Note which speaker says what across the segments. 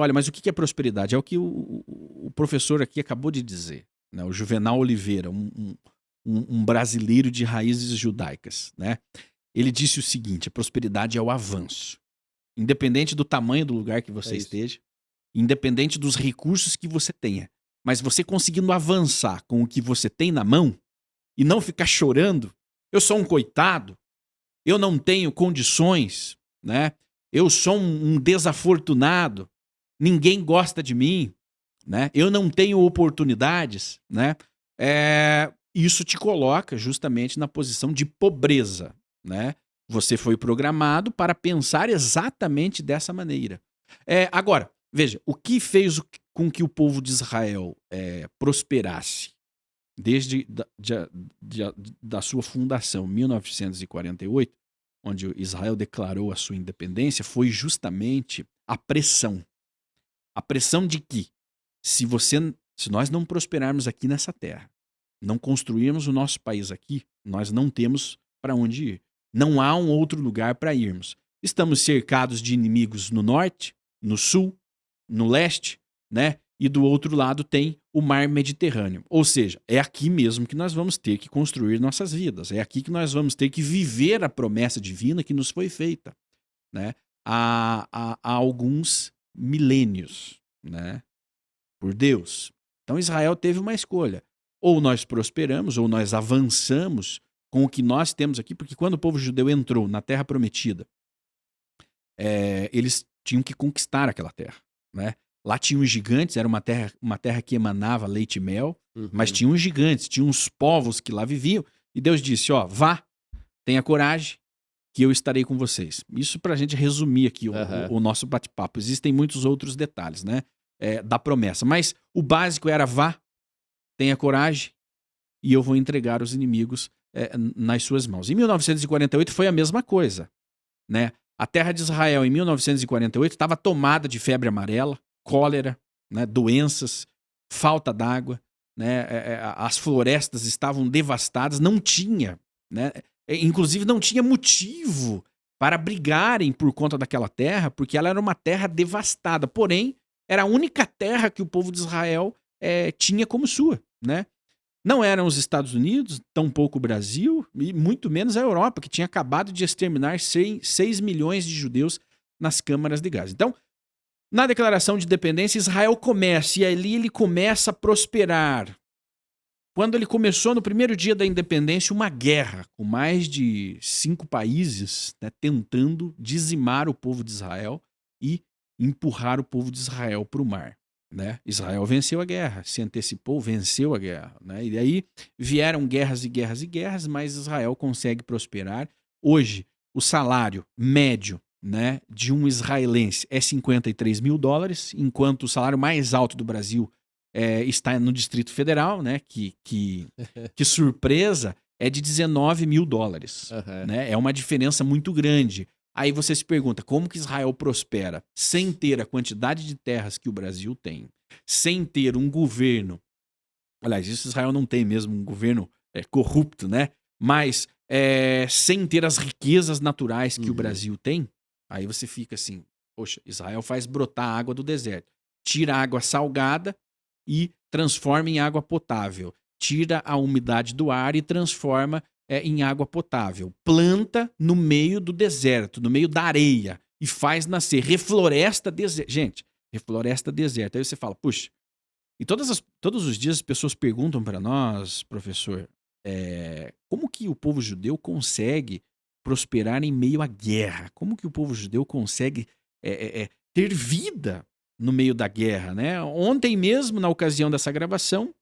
Speaker 1: Olha, mas o que é prosperidade? É o que o professor aqui acabou de dizer, né? O Juvenal Oliveira, um brasileiro de raízes judaicas, né? Ele disse o seguinte: a prosperidade é o avanço. Independente do tamanho do lugar que
Speaker 2: É
Speaker 1: você
Speaker 2: isso.
Speaker 1: esteja, independente dos recursos que você tenha, mas você conseguindo avançar com o que você tem na mão e não ficar chorando, eu sou um coitado, eu não tenho condições, né? Eu sou um desafortunado, ninguém gosta de mim, né? Eu não tenho oportunidades, né? Isso te coloca justamente na posição de pobreza, né? Você foi programado para pensar exatamente dessa maneira. Agora, veja, o que fez com que o povo de Israel prosperasse desde da sua fundação, 1948, onde Israel declarou a sua independência, foi justamente a pressão. A pressão de que se nós não prosperarmos aqui nessa terra, não construirmos o nosso país aqui, nós não temos para onde ir. Não há um outro lugar para irmos. Estamos cercados de inimigos no norte, no sul, no leste, né? E do outro lado tem o mar Mediterrâneo. Ou seja, é aqui mesmo que nós vamos ter que construir nossas vidas. É aqui que nós vamos ter que viver a promessa divina que nos foi feita, né? Há alguns milênios, né? Por Deus. Então Israel teve uma escolha. Ou nós prosperamos, ou nós avançamos com o que nós temos aqui, porque quando o povo judeu entrou na Terra Prometida, eles tinham que conquistar aquela terra, né? Lá tinham os gigantes, era uma terra que emanava leite e mel, mas tinham os gigantes, tinham os povos que lá viviam, e Deus disse, ó, vá, tenha coragem, que eu estarei com vocês. Isso pra gente resumir aqui o nosso bate-papo. Existem muitos outros detalhes, né? Da promessa. Mas o básico era vá, tenha coragem, e eu vou entregar os inimigos nas suas mãos. Em 1948 foi a mesma coisa, né? A terra de Israel, em 1948, estava tomada de febre amarela, cólera, né? Doenças, falta d'água, né? As florestas estavam devastadas, não tinha, né? Inclusive não tinha motivo para brigarem por conta daquela terra, porque ela era uma terra devastada. Porém, era a única terra que o povo de Israel tinha como sua, né? Não eram os Estados Unidos, tampouco o Brasil, e muito menos a Europa, que tinha acabado de exterminar 6 milhões de judeus nas câmaras de gás. Então, na declaração de independência, Israel começa, e ali ele começa a prosperar. Quando ele começou, no primeiro dia da independência, uma guerra com mais de 5 países, né, tentando dizimar o povo de Israel e empurrar o povo de Israel para o mar. Né? Israel venceu a guerra, se antecipou, venceu a guerra. Né? E daí vieram guerras e guerras e guerras, mas Israel consegue prosperar. Hoje, o salário médio, né, de um israelense é $53 mil, enquanto o salário mais alto do Brasil está no Distrito Federal, né? Que surpresa, é de $19 mil. Né? É uma diferença muito grande. Aí você se pergunta, como que Israel prospera sem ter a quantidade de terras que o Brasil tem, sem ter um governo, aliás, isso Israel não tem mesmo, um governo corrupto, né? Mas sem ter as riquezas naturais que o Brasil tem, aí você fica assim, poxa, Israel faz brotar água do deserto, tira a água salgada e transforma em água potável, tira a umidade do ar e transforma em água potável. Planta no meio do deserto, no meio da areia, e faz nascer. Refloresta deserto. Gente, refloresta deserto. Aí você fala, puxa, e todos os dias as pessoas perguntam para nós, professor, como que o povo judeu consegue prosperar em meio à guerra? Como que o povo judeu consegue ter vida no meio da guerra, né? Ontem mesmo, na ocasião dessa gravação,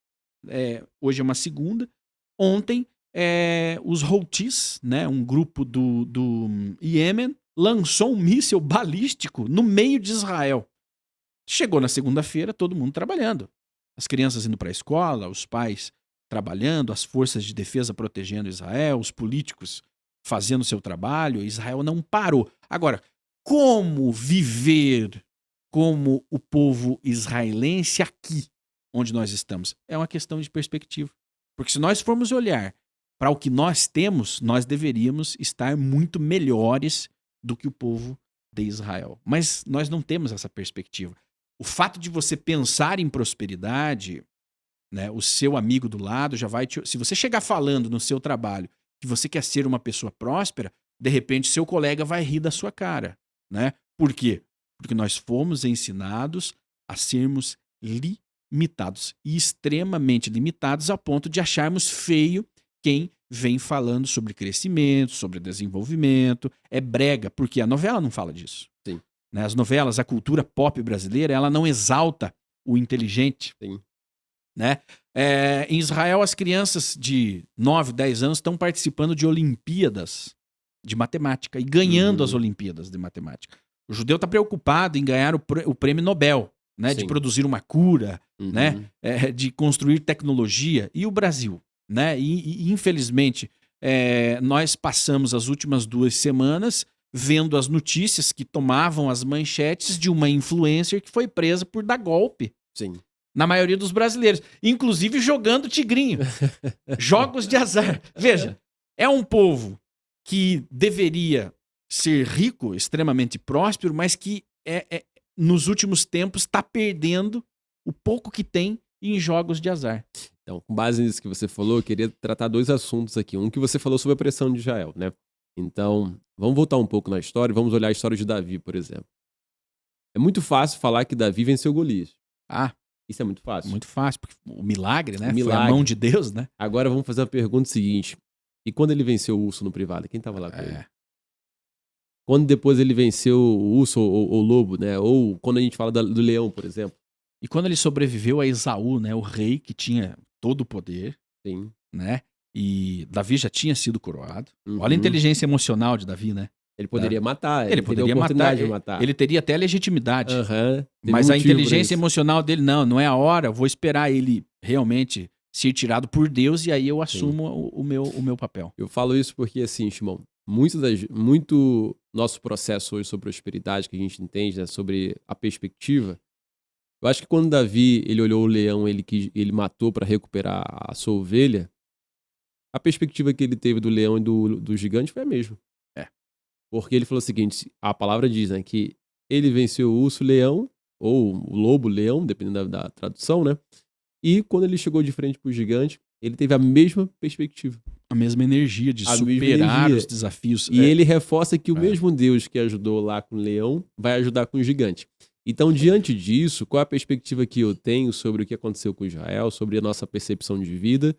Speaker 1: hoje é uma segunda, ontem os Houthis, né, um grupo do Iêmen, lançou um míssil balístico no meio de Israel. Chegou na segunda-feira, todo mundo trabalhando. As crianças indo para a escola, os pais trabalhando, as forças de defesa protegendo Israel, os políticos fazendo seu trabalho. Israel não parou. Agora, como viver como o povo israelense aqui, onde nós estamos? É uma questão de perspectiva. Porque se nós formos olhar para o que nós temos, nós deveríamos estar muito melhores do que o povo de Israel. Mas nós não temos essa perspectiva. o fato de você pensar em prosperidade, né, o seu amigo do lado já vai se você chegar falando no seu trabalho que você quer ser uma pessoa próspera, de repente seu colega vai rir da sua cara, né? Por quê? Porque nós fomos ensinados a sermos limitados e extremamente limitados ao ponto de acharmos feio quem vem falando sobre crescimento, sobre desenvolvimento. É brega, porque a novela não fala disso.
Speaker 2: Sim.
Speaker 1: Né? As novelas, a cultura pop brasileira, ela não exalta o inteligente.
Speaker 2: Sim.
Speaker 1: Né? Em Israel, as crianças de 9, 10 anos estão participando de Olimpíadas de matemática e ganhando as Olimpíadas de matemática. O judeu está preocupado em ganhar o prêmio Nobel, né? De produzir uma cura, né? De construir tecnologia. E o Brasil? Né? E infelizmente, nós passamos as últimas 2 semanas vendo as notícias que tomavam as manchetes de uma influencer que foi presa por dar golpe.
Speaker 2: Sim.
Speaker 1: Na maioria dos brasileiros. Inclusive jogando tigrinho. Jogos de azar. Veja, é um povo que deveria ser rico, extremamente próspero, mas que nos últimos tempos está perdendo o pouco que tem em jogos de azar.
Speaker 2: Então, com base nisso que você falou, eu queria tratar 2 assuntos aqui. Um que você falou sobre a pressão de Israel, né? Então, vamos voltar um pouco na história e vamos olhar a história de Davi, por exemplo. É muito fácil falar que Davi venceu Golias. Isso é muito fácil.
Speaker 1: Muito fácil, porque o milagre, né?
Speaker 2: O milagre.
Speaker 1: Foi a mão de Deus, né?
Speaker 2: Agora vamos fazer a pergunta seguinte. E quando ele venceu o urso no privado, quem estava lá com ele? Quando depois ele venceu o urso ou o lobo, né? Ou quando a gente fala do leão, por exemplo.
Speaker 1: E quando ele sobreviveu a Esaú, né? O rei que tinha todo o poder.
Speaker 2: Sim.
Speaker 1: Né? E Davi já tinha sido coroado. Olha a inteligência emocional de Davi, né?
Speaker 2: Ele poderia matar.
Speaker 1: Ele poderia matar. Ele teria até legitimidade. Mas a inteligência emocional dele, não é a hora. Eu vou esperar ele realmente ser tirado por Deus e aí eu assumo o meu papel.
Speaker 2: Eu falo isso porque, assim, Shimon, muito nosso processo hoje sobre prosperidade que a gente entende, né, sobre a perspectiva. Eu acho que quando Davi ele olhou o leão, ele matou para recuperar a sua ovelha, a perspectiva que ele teve do leão e do gigante foi a mesma. Porque ele falou o seguinte, a palavra diz, né, que ele venceu o urso, leão, ou o lobo, leão, dependendo da tradução, né? E quando ele chegou de frente pro gigante, ele teve a mesma perspectiva.
Speaker 1: A mesma energia de superar os desafios.
Speaker 2: E ele reforça que o mesmo Deus que ajudou lá com o leão vai ajudar com o gigante. Então, diante disso, qual é a perspectiva que eu tenho sobre o que aconteceu com Israel, sobre a nossa percepção de vida?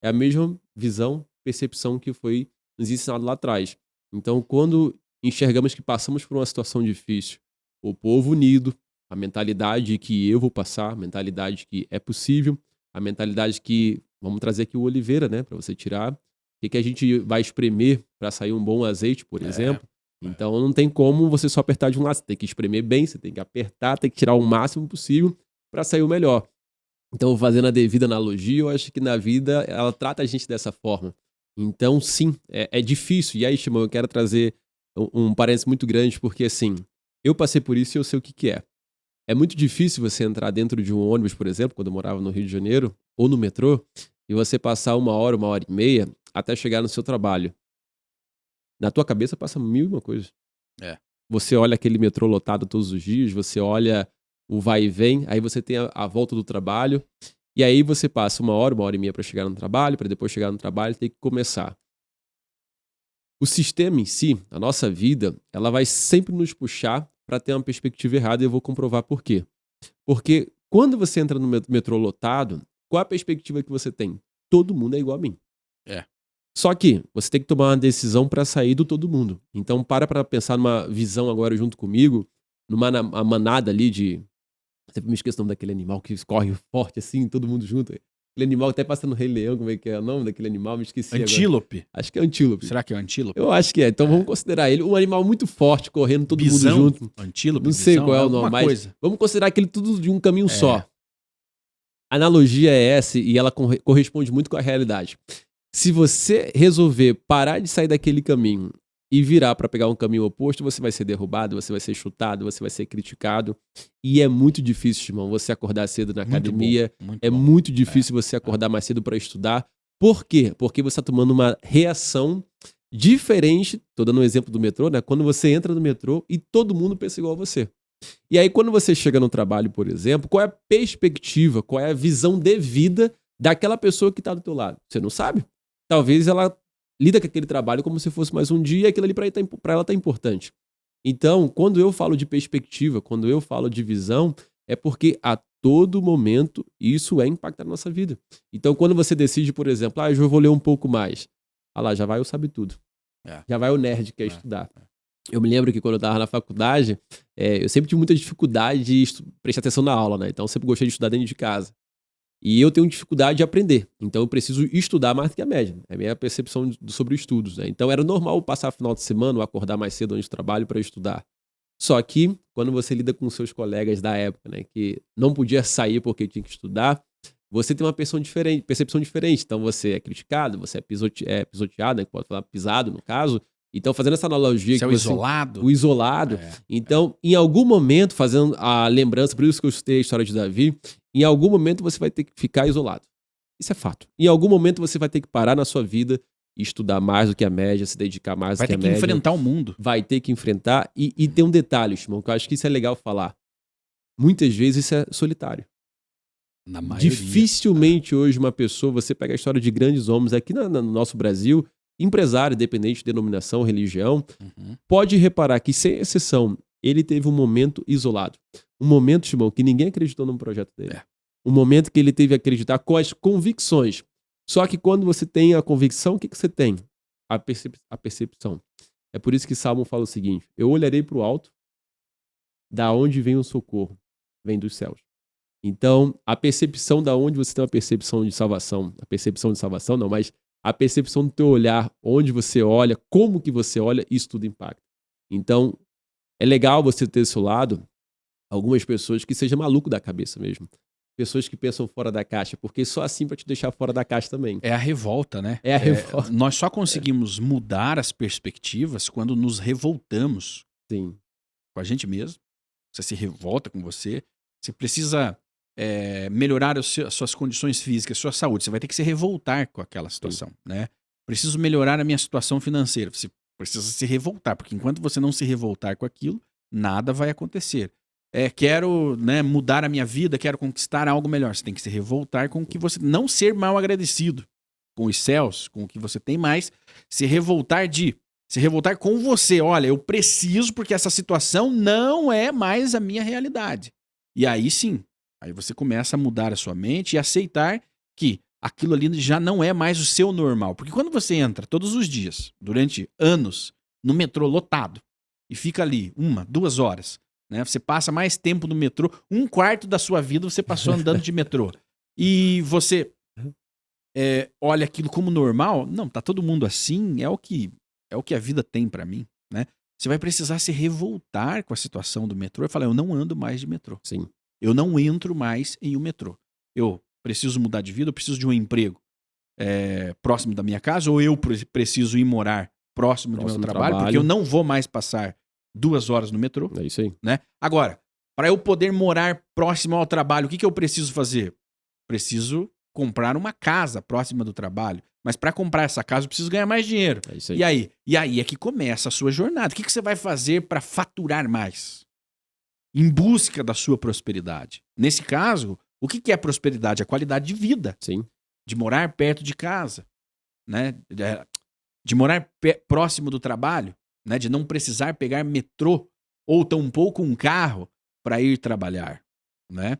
Speaker 2: É a mesma visão, percepção que foi nos ensinado lá atrás. Então, quando enxergamos que passamos por uma situação difícil, o povo unido, a mentalidade que eu vou passar, a mentalidade que é possível, a mentalidade que, vamos trazer aqui o oliveira, né, para você tirar, o que a gente vai espremer para sair um bom azeite, por exemplo. Então, não tem como você só apertar de um lado, você tem que espremer bem, você tem que apertar, tem que tirar o máximo possível para sair o melhor. Então, fazendo a devida analogia, eu acho que na vida ela trata a gente dessa forma. Então, sim, é difícil. E aí, Shimon, eu quero trazer um parênteses muito grande, porque, assim, eu passei por isso e eu sei o que é. É muito difícil você entrar dentro de um ônibus, por exemplo, quando eu morava no Rio de Janeiro, ou no metrô, e você passar 1 hora e meia, até chegar no seu trabalho. Na tua cabeça passa 1001 coisas. Você olha aquele metrô lotado todos os dias, você olha o vai e vem, aí você tem a volta do trabalho, e aí você passa 1 hora e meia para chegar no trabalho, para depois chegar no trabalho e ter que começar. O sistema em si, a nossa vida, ela vai sempre nos puxar para ter uma perspectiva errada e eu vou comprovar por quê. Porque quando você entra no metrô lotado, qual a perspectiva que você tem? Todo mundo é igual a mim. Só que você tem que tomar uma decisão para sair do todo mundo. Então para pensar numa visão agora junto comigo, numa manada ali de... Sempre me esqueço o nome daquele animal que corre forte assim, todo mundo junto. Aquele animal até passa no Rei Leão, como é que é o nome daquele animal? Me esqueci
Speaker 1: Antílope.
Speaker 2: Agora. Acho que é antílope.
Speaker 1: Será que é antílope?
Speaker 2: Eu acho que é. Então vamos considerar ele um animal muito forte, correndo todo mundo junto.
Speaker 1: Antílope,
Speaker 2: não sei qual é o nome, mas vamos considerar aquele tudo de um caminho só. A analogia é essa e ela corresponde muito com a realidade. Se você resolver parar de sair daquele caminho e virar para pegar um caminho oposto, você vai ser derrubado, você vai ser chutado, você vai ser criticado. E é muito difícil, irmão, você acordar cedo na academia. Muito difícil você acordar mais cedo para estudar. Por quê? Porque você está tomando uma reação diferente. Estou dando um exemplo do metrô, né? Quando você entra no metrô e todo mundo pensa igual a você. E aí, quando você chega no trabalho, por exemplo, qual é a perspectiva, qual é a visão de vida daquela pessoa que está do teu lado? Você não sabe. Talvez ela lida com aquele trabalho como se fosse mais um dia e aquilo ali para ela tá importante. Então, quando eu falo de perspectiva, quando eu falo de visão, é porque a todo momento isso é impactar na nossa vida. Então, quando você decide, por exemplo, eu vou ler um pouco mais. Lá, já vai o sabe tudo. Já vai o nerd que quer estudar. Eu me lembro que quando eu estava na faculdade, eu sempre tive muita dificuldade de prestar atenção na aula, né? Então, eu sempre gostei de estudar dentro de casa. E eu tenho dificuldade de aprender. Então, eu preciso estudar mais do que a média. É a minha percepção sobre estudos, né? Então, era normal passar final de semana ou acordar mais cedo antes do trabalho para estudar. Só que, quando você lida com seus colegas da época, né, que não podia sair porque tinha que estudar, você tem uma percepção diferente. Então, você é criticado, você é pisoteado, né, que pode falar pisado, no caso. Então, fazendo essa analogia...
Speaker 1: Você é o isolado.
Speaker 2: O isolado. Então, em algum momento, fazendo a lembrança, por isso que eu citei a história de Davi, em algum momento você vai ter que ficar isolado. Isso é fato. Em algum momento você vai ter que parar na sua vida e estudar mais do que a média, se dedicar mais do que a média.
Speaker 1: Vai ter que enfrentar o mundo.
Speaker 2: Vai ter que enfrentar. E tem um detalhe, Shimon, que eu acho que isso é legal falar. Muitas vezes isso é solitário.
Speaker 1: Na maioria.
Speaker 2: Dificilmente hoje uma pessoa, você pega a história de grandes homens aqui no nosso Brasil, empresário, independente de denominação, religião, pode reparar que, sem exceção, ele teve um momento isolado. Um momento, Shimon, que ninguém acreditou no projeto dele. Um momento que ele teve que acreditar com as convicções. Só que quando você tem a convicção, o que você tem? A percepção. É por isso que Salmo fala o seguinte: eu olharei para o alto, da onde vem o socorro? Vem dos céus. Então, a percepção da onde você tem uma percepção de salvação, a percepção de salvação não, mas a percepção do teu olhar, onde você olha, como que você olha, isso tudo impacta. Então, é legal você ter do seu lado algumas pessoas que sejam maluco da cabeça mesmo. Pessoas que pensam fora da caixa, porque só assim vai te deixar fora da caixa também.
Speaker 1: É a revolta, né?
Speaker 2: É a revolta.
Speaker 1: Nós só conseguimos mudar as perspectivas quando nos revoltamos com a gente mesmo. Você se revolta com você. Você precisa melhorar as suas condições físicas, sua saúde. Você vai ter que se revoltar com aquela situação, né? Preciso melhorar a minha situação financeira. Você precisa se revoltar, porque enquanto você não se revoltar com aquilo, nada vai acontecer. Quero, né, mudar a minha vida, quero conquistar algo melhor. Você tem que se revoltar com o que você... Não ser mal agradecido com os céus, com o que você tem, mais se revoltar com você. Olha, eu preciso porque essa situação não é mais a minha realidade. E aí sim, aí você começa a mudar a sua mente e aceitar que aquilo ali já não é mais o seu normal. Porque quando você entra todos os dias, durante anos, no metrô lotado, e fica ali 1, 2 horas... né? Você passa mais tempo no metrô, 1/4 da sua vida você passou andando de metrô. E você olha aquilo como normal. Não, tá todo mundo assim, é o que a vida tem pra mim, né? Você vai precisar se revoltar com a situação do metrô e falar: eu não ando mais de metrô.
Speaker 2: Sim.
Speaker 1: Eu não entro mais em um metrô. Eu preciso mudar de vida, eu preciso de um emprego próximo da minha casa, ou eu preciso ir morar próximo do meu trabalho, porque eu não vou mais passar 2 horas no metrô.
Speaker 2: É isso aí.
Speaker 1: Né? Agora, para eu poder morar próximo ao trabalho, o que eu preciso fazer? Preciso comprar uma casa próxima do trabalho. Mas para comprar essa casa, eu preciso ganhar mais dinheiro.
Speaker 2: É isso aí.
Speaker 1: E aí é que começa a sua jornada. O que você vai fazer para faturar mais? Em busca da sua prosperidade. Nesse caso, o que é prosperidade? A qualidade de vida.
Speaker 2: Sim.
Speaker 1: De morar perto de casa. Né? De morar próximo do trabalho. Né, de não precisar pegar metrô ou tampouco um carro para ir trabalhar, né?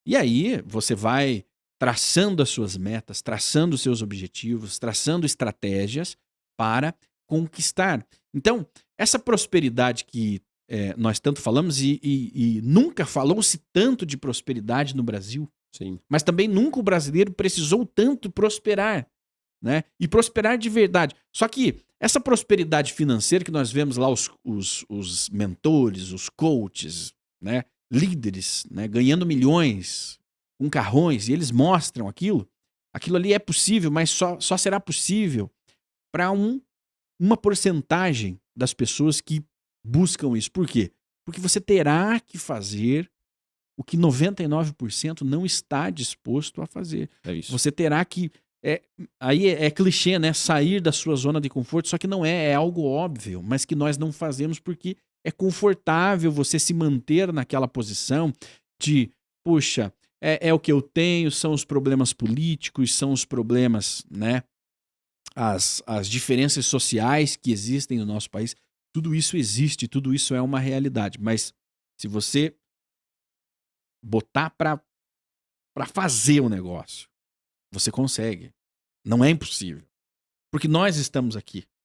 Speaker 1: E aí você vai traçando as suas metas, traçando os seus objetivos, traçando estratégias para conquistar. Então, essa prosperidade que nós tanto falamos e nunca falou-se tanto de prosperidade no Brasil,
Speaker 2: sim, mas
Speaker 1: também nunca o brasileiro precisou tanto prosperar, né? E prosperar de verdade. Só que essa prosperidade financeira que nós vemos lá, os mentores, os coaches, né, líderes, né, ganhando milhões, com carrões, e eles mostram aquilo ali é possível, mas só será possível para uma porcentagem das pessoas que buscam isso. Por quê? Porque você terá que fazer o que 99% não está disposto a fazer.
Speaker 2: É isso.
Speaker 1: Você terá que... aí é clichê, né? Sair da sua zona de conforto, só que não é algo óbvio, mas que nós não fazemos porque É confortável você se manter naquela posição de, puxa, é o que eu tenho, são os problemas políticos, são os problemas, né? As diferenças sociais que existem no nosso país. Tudo isso existe, tudo isso é uma realidade. Mas se você botar para fazer o negócio, você consegue. Não é impossível. Porque nós estamos aqui.